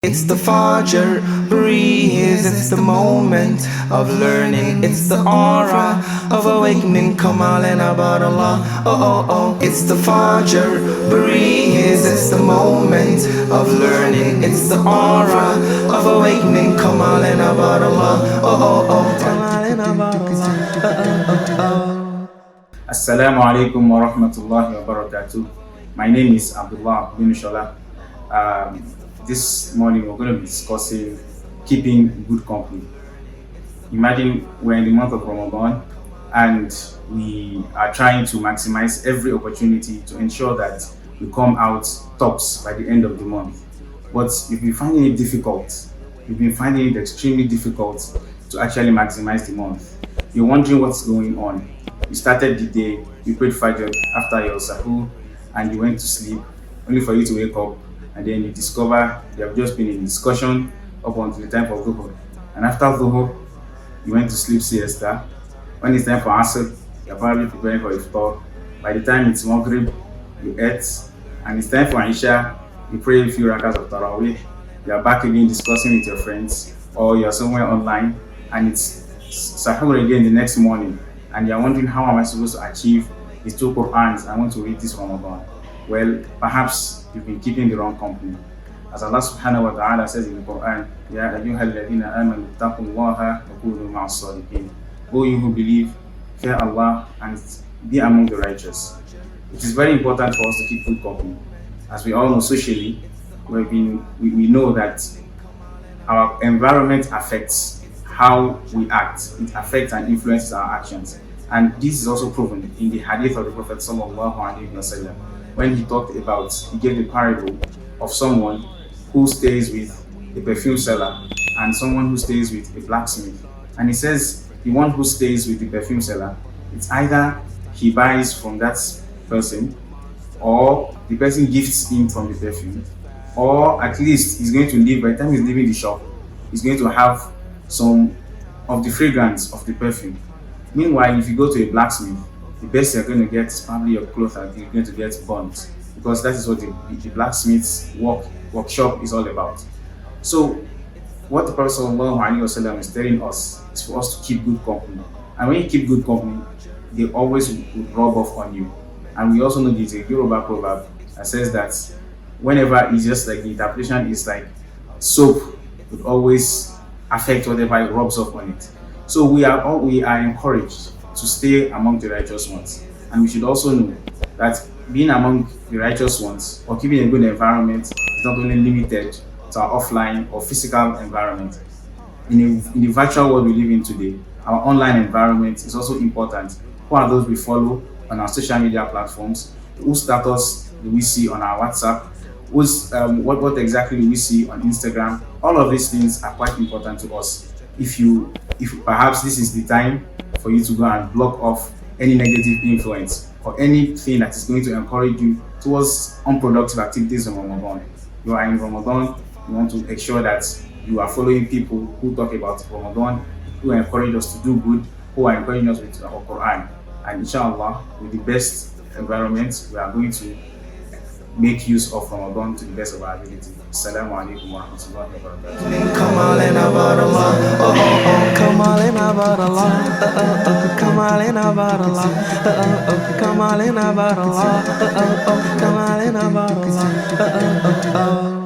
It's the Fajr breeze, it's the moment of learning, it's the aura of awakening. Come on and about Allah, oh. It's the Fajr breeze, it's the moment of learning, it's the aura of awakening. Come on and about Allah, oh. Come on and about Allah, oh. Assalamu alaikum wa rahmatullahi wa barakatuh. My name is Abdullah bin Shola. This morning we're going to be discussing keeping good company. Imagine we're in the month of Ramadan and we are trying to maximize every opportunity to ensure that we come out tops by the end of the month. But you've been finding it difficult. You've been finding it extremely difficult to actually maximize the month. You're wondering what's going on. You started the day, you prayed Fajr after your sahur, and you went to sleep, only for you to wake up, and then you discover you have just been in discussion up until the time of Dhuhr. And after Dhuhr, you went to sleep siesta. When it's time for Asr, you're probably preparing for Iftar. By the time it's Maghrib, you ate, and it's time for Isha, you pray a few rakats of Taraweeh, you're back again discussing with your friends, or you're somewhere online, and it's Sahur again the next morning, and you're wondering how am I supposed to achieve these two Qur'ans I want to read this Ramadan. Well, perhaps you've been keeping the wrong company. As Allah subhanahu wa ta'ala says in the Quran, Ya ayyuhal ladhina amanu taqullaha wa kunu ma'as sadiqin. O you who believe, fear Allah and be among the righteous. It is very important for us to keep good company. As we all know socially, we know that our environment affects how we act. It affects and influences our actions. And this is also proven in the hadith of the Prophet sallallahu alaihi wasallam, when he gave the parable of someone who stays with a perfume seller and someone who stays with a blacksmith. And he says the one who stays with the perfume seller, it's either he buys from that person, or the person gifts him from the perfume, or at least he's going to leave. By the time he's leaving the shop, he's going to have some of the fragrance of the perfume. Meanwhile, if you go to a blacksmith, the best you're going to get is probably your clothes that you're going to get burnt, because that is what the blacksmith's workshop is all about. So what the Prophet ﷺ is telling us is for us to keep good company. And when you keep good company, they always would rub off on you. And we also know there's a Yoruba proverb that says that whenever it's just like the interpretation is like soap would always affect whatever it rubs off on it. So we are encouraged to stay among the righteous ones. And we should also know that being among the righteous ones or keeping a good environment is not only limited to our offline or physical environment. In the virtual world we live in today, our online environment is also important. Who are those we follow on our social media platforms? Whose status do we see on our WhatsApp? What exactly do we see on Instagram? All of these things are quite important to us. If perhaps this is the time for you to go and block off any negative influence or anything that is going to encourage you towards unproductive activities in Ramadan. You are in Ramadan, you want to ensure that you are following people who talk about Ramadan, who encourage us to do good, who are encouraging us with our Quran. And inshallah, with the best environment, we are going to make use of Ramadan to the best of our ability. Assalamu alaikum wa rahmatullahi wa barakatuh. Come on and about Allah, oh. Come on and about Allah, oh. Come on and about Allah, oh. Come on and about Allah, oh. Come on and about Allah, oh.